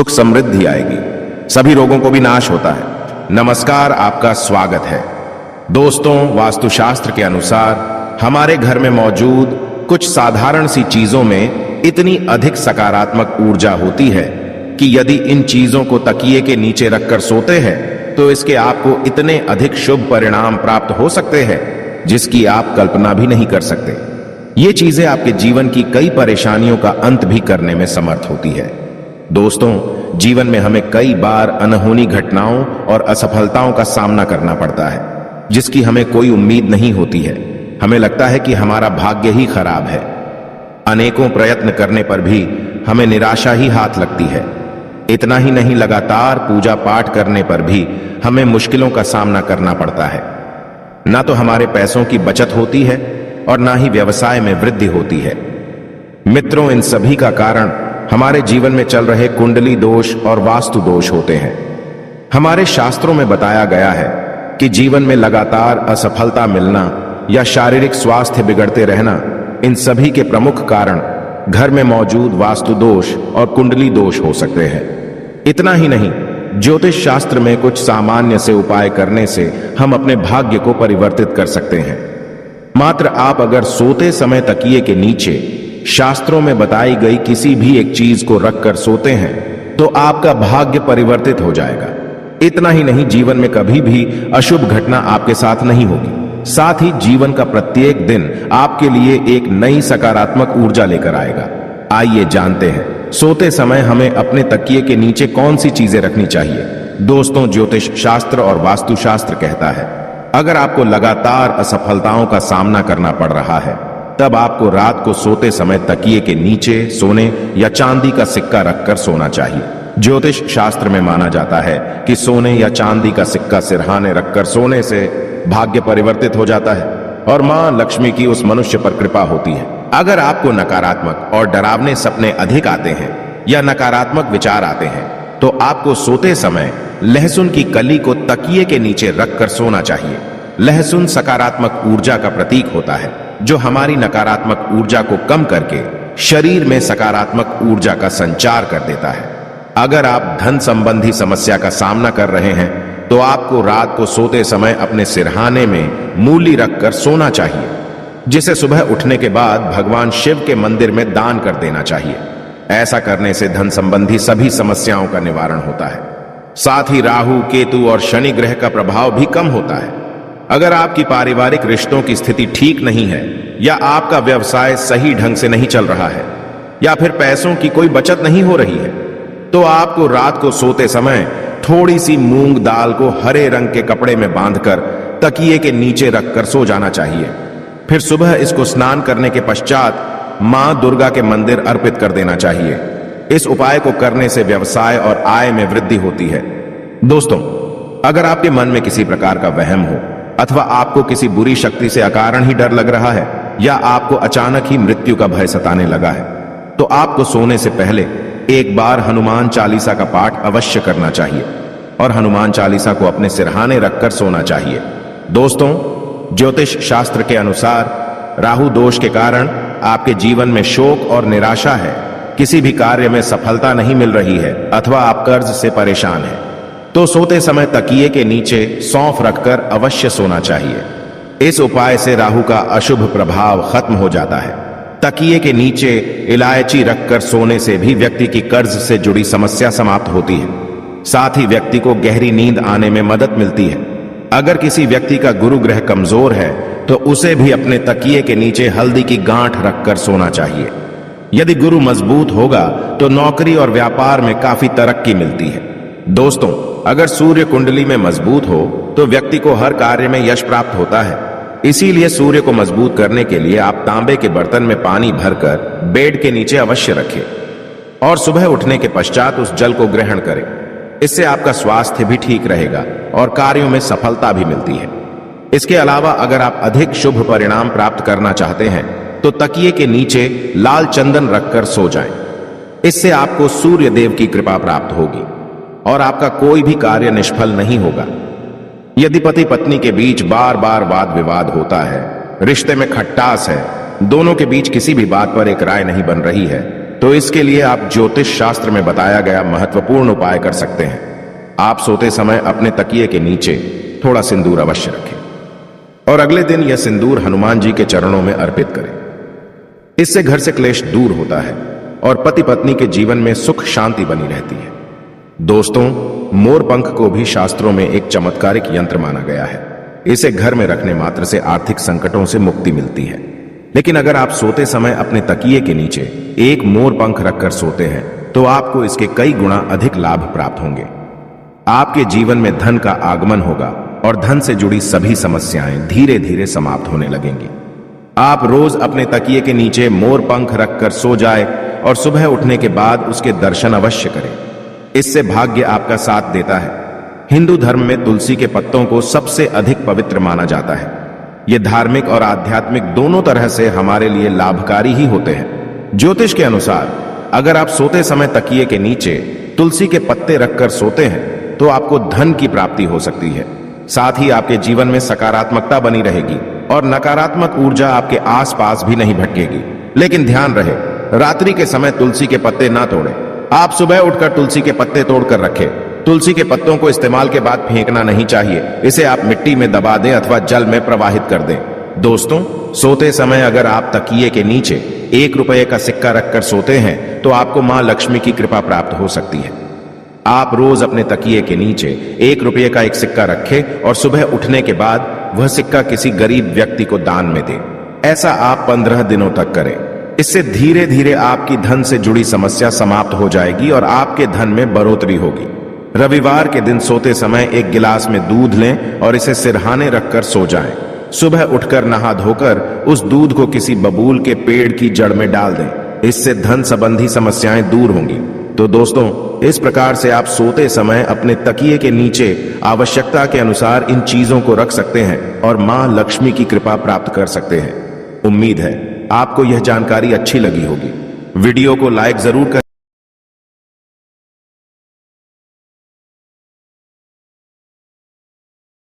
सुख समृद्धि आएगी, सभी रोगों को भी नाश होता है। नमस्कार, आपका स्वागत है। दोस्तों, वास्तुशास्त्र के अनुसार हमारे घर में मौजूद कुछ साधारण सी चीजों में इतनी अधिक सकारात्मक ऊर्जा होती है कि यदि इन चीजों को तकिए के नीचे रखकर सोते हैं तो इसके आपको इतने अधिक शुभ परिणाम प्राप्त हो सकते हैं जिसकी आप कल्पना भी नहीं कर सकते। ये चीजें आपके जीवन की कई परेशानियों का अंत भी करने में समर्थ होती है। दोस्तों, जीवन में हमें कई बार अनहोनी घटनाओं और असफलताओं का सामना करना पड़ता है जिसकी हमें कोई उम्मीद नहीं होती है। हमें लगता है कि हमारा भाग्य ही खराब है। अनेकों प्रयत्न करने पर भी हमें निराशा ही हाथ लगती है। इतना ही नहीं, लगातार पूजा पाठ करने पर भी हमें मुश्किलों का सामना करना पड़ता है। ना तो हमारे पैसों की बचत होती है और ना ही व्यवसाय में वृद्धि होती है। मित्रों, इन सभी का कारण हमारे जीवन में चल रहे कुंडली दोष और वास्तु दोष होते हैं। हमारे शास्त्रों में बताया गया है कि जीवन में लगातार असफलता मिलना या शारीरिक स्वास्थ्य बिगड़ते रहना, इन सभी के प्रमुख कारण घर में मौजूद वास्तु दोष और कुंडली दोष हो सकते हैं। इतना ही नहीं, ज्योतिष शास्त्र में कुछ सामान्य से उपाय करने से हम अपने भाग्य को परिवर्तित कर सकते हैं। मात्र आप अगर सोते समय तकिए के नीचे शास्त्रों में बताई गई किसी भी एक चीज को रखकर सोते हैं तो आपका भाग्य परिवर्तित हो जाएगा। इतना ही नहीं, जीवन में कभी भी अशुभ घटना आपके साथ नहीं होगी। साथ ही जीवन का प्रत्येक दिन आपके लिए एक नई सकारात्मक ऊर्जा लेकर आएगा। आइए जानते हैं, सोते समय हमें अपने तकिए के नीचे कौन सी चीजें रखनी चाहिए। दोस्तों, ज्योतिष शास्त्र और वास्तुशास्त्र कहता है, अगर आपको लगातार असफलताओं का सामना करना पड़ रहा है तब आपको रात को सोते समय तकिए के नीचे सोने या चांदी का सिक्का रखकर सोना चाहिए। ज्योतिष शास्त्र में माना जाता है कि सोने या चांदी का सिक्का सिरहाने रखकर सोने से भाग्य परिवर्तित हो जाता है और मां लक्ष्मी की उस मनुष्य पर कृपा होती है। अगर आपको नकारात्मक और डरावने सपने अधिक आते हैं या नकारात्मक विचार आते हैं तो आपको सोते समय लहसुन की कली को तकिए के नीचे रखकर सोना चाहिए। लहसुन सकारात्मक ऊर्जा का प्रतीक होता है जो हमारी नकारात्मक ऊर्जा को कम करके शरीर में सकारात्मक ऊर्जा का संचार कर देता है। अगर आप धन संबंधी समस्या का सामना कर रहे हैं तो आपको रात को सोते समय अपने सिरहाने में मूली रखकर सोना चाहिए, जिसे सुबह उठने के बाद भगवान शिव के मंदिर में दान कर देना चाहिए। ऐसा करने से धन संबंधी सभी समस्याओं का निवारण होता है। साथ ही राहु, केतु और शनि ग्रह का प्रभाव भी कम होता है। अगर आपकी पारिवारिक रिश्तों की स्थिति ठीक नहीं है या आपका व्यवसाय सही ढंग से नहीं चल रहा है या फिर पैसों की कोई बचत नहीं हो रही है तो आपको रात को सोते समय थोड़ी सी मूंग दाल को हरे रंग के कपड़े में बांधकर तकिए के नीचे रखकर सो जाना चाहिए। फिर सुबह इसको स्नान करने के पश्चात मां दुर्गा के मंदिर अर्पित कर देना चाहिए। इस उपाय को करने से व्यवसाय और आय में वृद्धि होती है। दोस्तों, अगर आपके मन में किसी प्रकार का वहम हो अथवा आपको किसी बुरी शक्ति से अकारण ही डर लग रहा है या आपको अचानक ही मृत्यु का भय सताने लगा है तो आपको सोने से पहले एक बार हनुमान चालीसा का पाठ अवश्य करना चाहिए और हनुमान चालीसा को अपने सिरहाने रखकर सोना चाहिए। दोस्तों, ज्योतिष शास्त्र के अनुसार राहु दोष के कारण आपके जीवन में शोक और निराशा है, किसी भी कार्य में सफलता नहीं मिल रही है अथवा आप कर्ज से परेशान हैं तो सोते समय तकिए के नीचे सौंफ रखकर अवश्य सोना चाहिए। इस उपाय से राहु का अशुभ प्रभाव खत्म हो जाता है। तकिए के नीचे इलायची रखकर सोने से भी व्यक्ति की कर्ज से जुड़ी समस्या समाप्त होती है। साथ ही व्यक्ति को गहरी नींद आने में मदद मिलती है। अगर किसी व्यक्ति का गुरु ग्रह कमजोर है तो उसे भी अपने तकिए के नीचे हल्दी की गांठ रखकर सोना चाहिए। यदि गुरु मजबूत होगा तो नौकरी और व्यापार में काफी तरक्की मिलती है। दोस्तों, अगर सूर्य कुंडली में मजबूत हो तो व्यक्ति को हर कार्य में यश प्राप्त होता है। इसीलिए सूर्य को मजबूत करने के लिए आप तांबे के बर्तन में पानी भरकर बेड के नीचे अवश्य रखें और सुबह उठने के पश्चात उस जल को ग्रहण करें। इससे आपका स्वास्थ्य भी ठीक रहेगा और कार्यों में सफलता भी मिलती है। इसके अलावा अगर आप अधिक शुभ परिणाम प्राप्त करना चाहते हैं तो तकिए के नीचे लाल चंदन रखकर सो जाएं। इससे आपको सूर्य देव की कृपा प्राप्त होगी और आपका कोई भी कार्य निष्फल नहीं होगा। यदि पति पत्नी के बीच बार बार वाद विवाद होता है, रिश्ते में खट्टास है, दोनों के बीच किसी भी बात पर एक राय नहीं बन रही है तो इसके लिए आप ज्योतिष शास्त्र में बताया गया महत्वपूर्ण उपाय कर सकते हैं। आप सोते समय अपने तकिए के नीचे थोड़ा सिंदूर अवश्य रखें और अगले दिन यह सिंदूर हनुमान जी के चरणों में अर्पित करें। इससे घर से क्लेश दूर होता है और पति पत्नी के जीवन में सुख शांति बनी रहती है। दोस्तों, मोर पंख को भी शास्त्रों में एक चमत्कारिक यंत्र माना गया है। इसे घर में रखने मात्र से आर्थिक संकटों से मुक्ति मिलती है। लेकिन अगर आप सोते समय अपने तकिए के नीचे एक मोर पंख रखकर सोते हैं तो आपको इसके कई गुना अधिक लाभ प्राप्त होंगे। आपके जीवन में धन का आगमन होगा और धन से जुड़ी सभी समस्याएं धीरे धीरे समाप्त होने लगेंगी। आप रोज अपने तकिए के नीचे मोर पंख रखकर सो जाए और सुबह उठने के बाद उसके दर्शन अवश्य करें। इससे भाग्य आपका साथ देता है। हिंदू धर्म में तुलसी के पत्तों को सबसे अधिक पवित्र माना जाता है। ये धार्मिक और आध्यात्मिक दोनों तरह से हमारे लिए लाभकारी ही होते हैं। ज्योतिष के अनुसार अगर आप सोते समय तकिए के नीचे तुलसी के पत्ते रखकर सोते हैं तो आपको धन की प्राप्ति हो सकती है। साथ ही आपके जीवन में सकारात्मकता बनी रहेगी और नकारात्मक ऊर्जा आपके आसपास भी नहीं भटकेगी। लेकिन ध्यान रहे, रात्रि के समय तुलसी के पत्ते ना तोड़ें। आप सुबह उठकर तुलसी के पत्ते तोड़कर रखें। तुलसी के पत्तों को इस्तेमाल के बाद फेंकना नहीं चाहिए। इसे आप मिट्टी में दबा दें अथवा जल में प्रवाहित कर दें। दोस्तों, सोते समय अगर आप तकिए के नीचे 1 रुपये का सिक्का रखकर सोते हैं तो आपको मां लक्ष्मी की कृपा प्राप्त हो सकती है। आप रोज अपने तकिए के नीचे 1 रुपये का एक सिक्का रखें और सुबह उठने के बाद वह सिक्का किसी गरीब व्यक्ति को दान में दें। ऐसा आप 15 दिनों तक करें। इससे धीरे धीरे आपकी धन से जुड़ी समस्या समाप्त हो जाएगी और आपके धन में बढ़ोतरी होगी। रविवार के दिन सोते समय एक गिलास में दूध लें और इसे सिरहाने रखकर सो जाएं। सुबह उठकर नहा धोकर उस दूध को किसी बबूल के पेड़ की जड़ में डाल दें। इससे धन संबंधी समस्याएं दूर होंगी। तो दोस्तों, इस प्रकार से आप सोते समय अपने तकिए के नीचे आवश्यकता के अनुसार इन चीजों को रख सकते हैं और मां लक्ष्मी की कृपा प्राप्त कर सकते हैं। उम्मीद है आपको यह जानकारी अच्छी लगी होगी। वीडियो को लाइक जरूर करें।